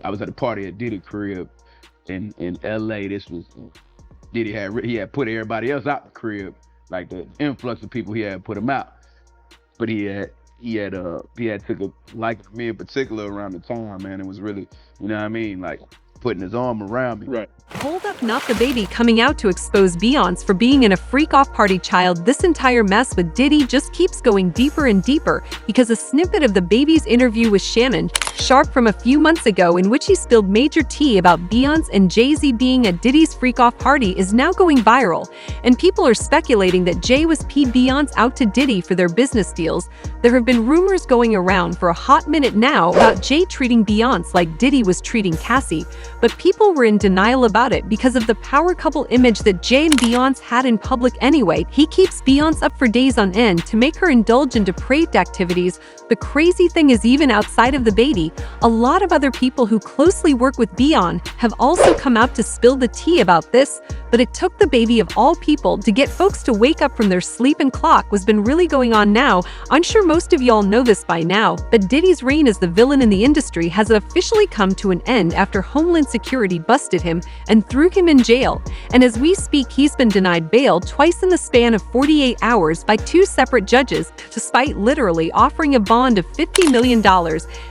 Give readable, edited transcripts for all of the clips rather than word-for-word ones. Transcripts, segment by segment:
I was at a party at Diddy crib in LA. This was Diddy he had put everybody else out the crib, like the influx of people he had put him out, but he had took a liking to me in particular around the time, man. It was really, you know what I mean, like putting his arm around me. Right. Hold up, not DaBaby coming out to expose Beyoncé for being in a freak-off party child. This entire mess with Diddy just keeps going deeper and deeper because a snippet of DaBaby's interview with Shannon Sharp from a few months ago, in which he spilled major tea about Beyoncé and Jay-Z being at Diddy's freak-off party, is now going viral, and people are speculating that Jay was P'd Beyoncé out to Diddy for their business deals. There have been rumors going around for a hot minute now about Jay treating Beyoncé like Diddy was treating Cassie, but people were in denial about it because of the power couple image that Jay and Beyoncé had in public anyway. He keeps Beyoncé up for days on end to make her indulge in depraved activities. The crazy thing is, even outside of DaBaby, a lot of other people who closely work with Beyoncé have also come out to spill the tea about this, but it took DaBaby of all people to get folks to wake up from their sleep, and clock what's been really going on now. I'm sure most of y'all know this by now, but Diddy's reign as the villain in the industry has officially come to an end after Homeland Security busted him and threw him in jail. And as we speak, he's been denied bail twice in the span of 48 hours by two separate judges, despite literally offering a bond of $50 million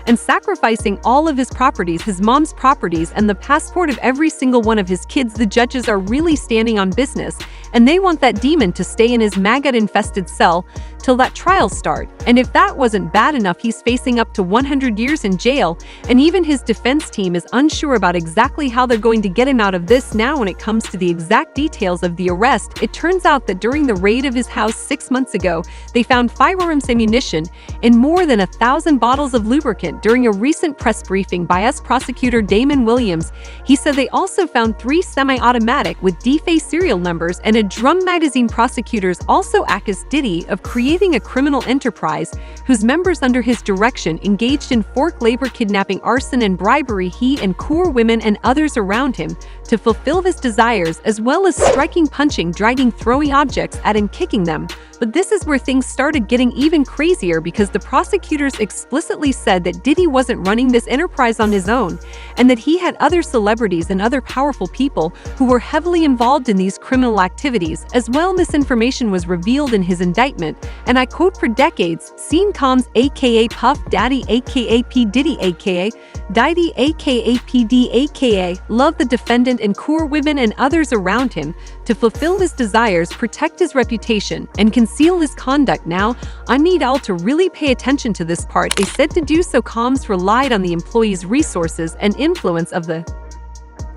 and sacrificing all of his properties, his mom's properties, and the passport of every single one of his kids. The judges are really standing on business, and they want that demon to stay in his maggot-infested cell till that trial start. And if that wasn't bad enough, he's facing up to 100 years in jail, and even his defense team is unsure about exactly how they're going to get him out of this. Now, when it comes to the exact details of the arrest, it turns out that during the raid of his house 6 months ago, they found firearms ammunition and more than 1,000 bottles of lubricant. During a recent press briefing by U.S. prosecutor Damon Williams, he said they also found 3 semi-automatic with D-face serial numbers and a drum magazine. Prosecutors also accused Diddy of creating a criminal enterprise whose members under his direction engaged in forced labor, kidnapping, arson, and bribery he and core women and others around him to fulfill his desires, as well as striking, punching, dragging, throwing objects at and kicking them. But this is where things started getting even crazier, because the prosecutors explicitly said that Diddy wasn't running this enterprise on his own, and that he had other celebrities and other powerful people who were heavily involved in these criminal activities as well. This information was revealed in his indictment, and I quote, "For decades, seen Combs aka Puff Daddy aka P. Diddy aka Diddy aka PD aka love the defendant and core women and others around him to fulfill his desires, protect his reputation, and conceal his conduct. Now, I need all to really pay attention to this part." They said to do so, Combs relied on the employees' resources and influence of the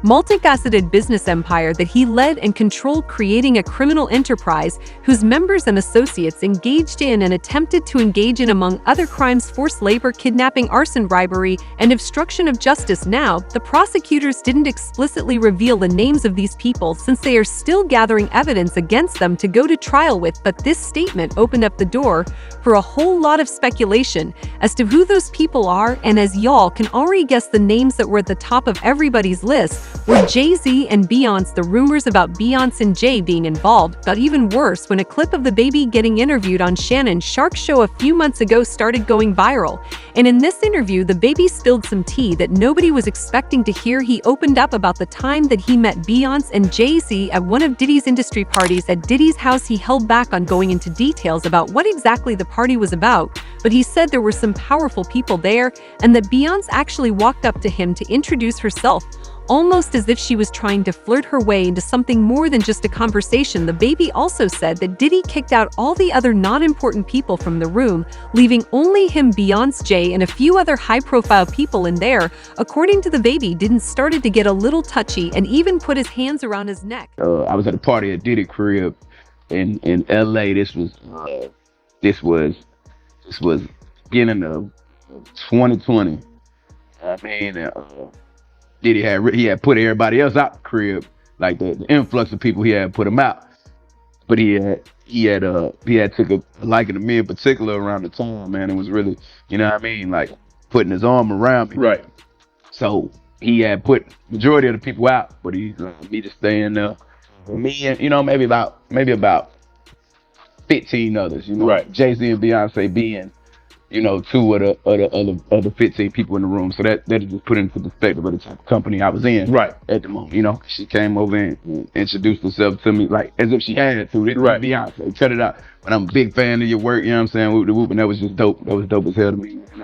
multifaceted business empire that he led and controlled, creating a criminal enterprise whose members and associates engaged in and attempted to engage in, among other crimes, forced labor, kidnapping, arson, bribery, and obstruction of justice. Now, the prosecutors didn't explicitly reveal the names of these people, since they are still gathering evidence against them to go to trial with, but this statement opened up the door for a whole lot of speculation as to who those people are, and as y'all can already guess, the names that were at the top of everybody's list were Jay-Z and Beyoncé. The rumors about Beyoncé and Jay being involved got even worse when a clip of DaBaby getting interviewed on Shannon Sharp's show a few months ago started going viral. And in this interview, DaBaby spilled some tea that nobody was expecting to hear. He opened up about the time that he met Beyoncé and Jay-Z at one of Diddy's industry parties at Diddy's house. He held back on going into details about what exactly the party was about, but he said there were some powerful people there, and that Beyoncé actually walked up to him to introduce herself, almost as if she was trying to flirt her way into something more than just a conversation. DaBaby also said that Diddy kicked out all the other non-important people from the room, leaving only him, Beyoncé, Jay, and a few other high-profile people in there. According to DaBaby, didn't started to get a little touchy and even put his hands around his neck. I was at a party at Diddy crib in LA. This was beginning of 2020. I mean, Diddy had put everybody else out the crib, like the influx of people he had put him out, but he had took a liking to me in particular around the time, man. It was really, you know what I mean, like putting his arm around me. Right. So he had put majority of the people out, but he me to stay in there. Me and, you know, maybe about 15 others, you know, Right. Jay-Z and Beyonce being two of the 15 people in the room. So that just put into perspective of the type of company I was in Right. at the moment. She came over and introduced herself to me like as if she had to. This Right. is Beyonce, cut it out. But I'm a big fan of your work, you know what I'm saying? Whoop de whoop, and that was just dope. That was dope as hell to me. And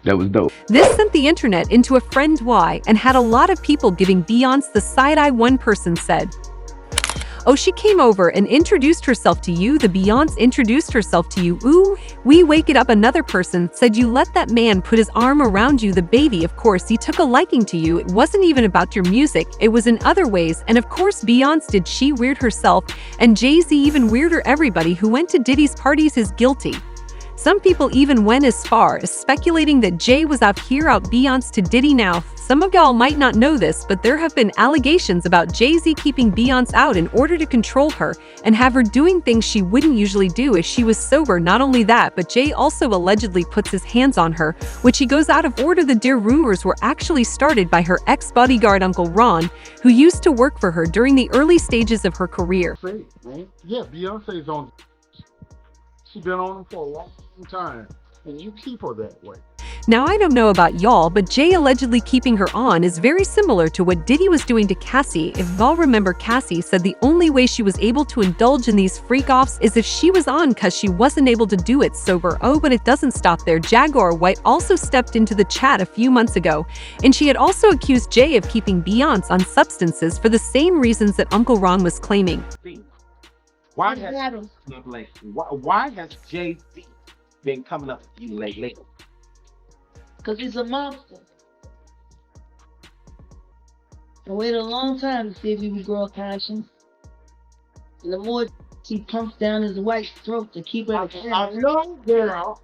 that was dope. This sent the internet into a friend Y and had a lot of people giving Beyonce the side eye. One person said, "Oh, she came over and introduced herself to you. The Beyonce introduced herself to you. Ooh, we wake it up." Another person said, "You let that man put his arm around you. The baby, of course, he took a liking to you. It wasn't even about your music. It was in other ways. And of course, Beyonce, did she weird herself? And Jay-Z even weirder. Everybody who went to Diddy's parties is guilty." Some people even went as far as speculating that Jay was out Beyonce to Diddy. Now, some of y'all might not know this, but there have been allegations about Jay-Z keeping Beyonce out in order to control her and have her doing things she wouldn't usually do if she was sober. Not only that, but Jay also allegedly puts his hands on her, which he goes out of order. The dear rumors were actually started by her ex-bodyguard Uncle Ron, who used to work for her during the early stages of her career. Yeah, Beyonce's on. She's been on them for a long time, and you keep her that way. Now, I don't know about y'all, but Jay allegedly keeping her on is very similar to what Diddy was doing to Cassie. If y'all remember, Cassie said the only way she was able to indulge in these freak-offs is if she was on because she wasn't able to do it sober. Oh, but it doesn't stop there. Jaguar White also stepped into the chat a few months ago, and she had also accused Jay of keeping Beyonce on substances for the same reasons that Uncle Ron was claiming. Why has Jay-Z been coming up with you lately? Because he's a monster. I waited a long time to see if he would grow a conscience. And the more he pumps down his wife's throat to keep her I know, girl.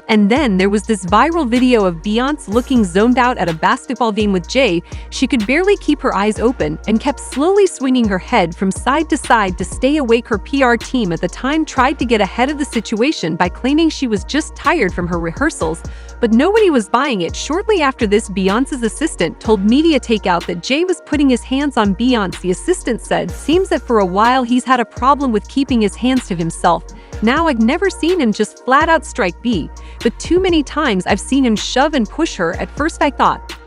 And then there was this viral video of Beyonce looking zoned out at a basketball game with Jay. She could barely keep her eyes open and kept slowly swinging her head from side to side to stay awake. Her PR team at the time tried to get ahead of the situation by claiming she was just tired from her rehearsals, but nobody was buying it. Shortly after this, Beyonce's assistant told Media Takeout that Jay was putting his hands on Beyonce. The assistant said, "Seems that for a while he's had a problem with keeping his hands to himself. Now, I've never seen him just flat out strike B, but too many times I've seen him shove and push her. At first I thought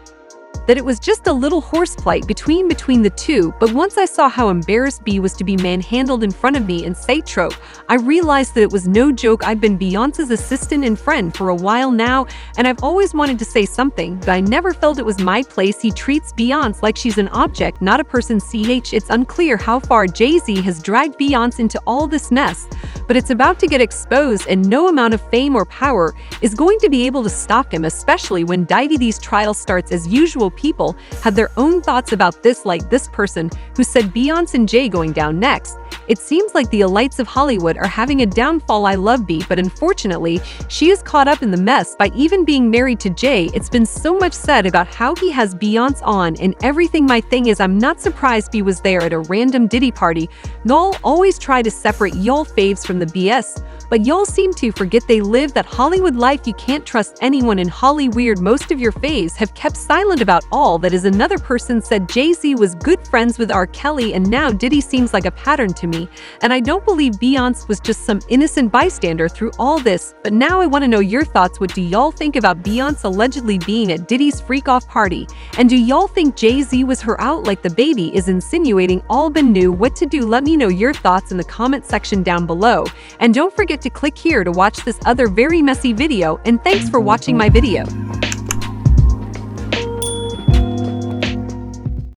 that it was just a little horseplay between the two, but once I saw how embarrassed B was to be manhandled in front of me in Satro, I realized that it was no joke. I've been Beyonce's assistant and friend for a while now, and I've always wanted to say something, but I never felt it was my place. He treats Beyonce like she's an object, not a person. It's unclear how far Jay-Z has dragged Beyonce into all this mess, but it's about to get exposed, and no amount of fame or power is going to be able to stop him, especially when DaBaby's trial starts. As usual, people had their own thoughts about this, like this person who said Beyoncé and Jay going down next. It seems like the elites of Hollywood are having a downfall. I love B, but unfortunately, she is caught up in the mess by even being married to Jay. It's been so much said about how he has Beyoncé on and everything. My thing is, I'm not surprised B was there at a random Diddy party. Y'all always try to separate y'all faves from the BS, but y'all seem to forget they live that Hollywood life. You can't trust anyone in Hollywood. Most of your faves have kept silent about all that is. Another person said Jay-Z was good friends with R. Kelly, and now Diddy seems like a pattern to me, and I don't believe Beyonce was just some innocent bystander through all this. But now I want to know your thoughts. What do y'all think about Beyonce allegedly being at Diddy's freak-off party? And do y'all think Jay-Z was her out like DaBaby is insinuating? All been knew what to do. Let me know your thoughts in the comment section down below, and don't forget to click here to watch this other very messy video, and thanks for watching my video.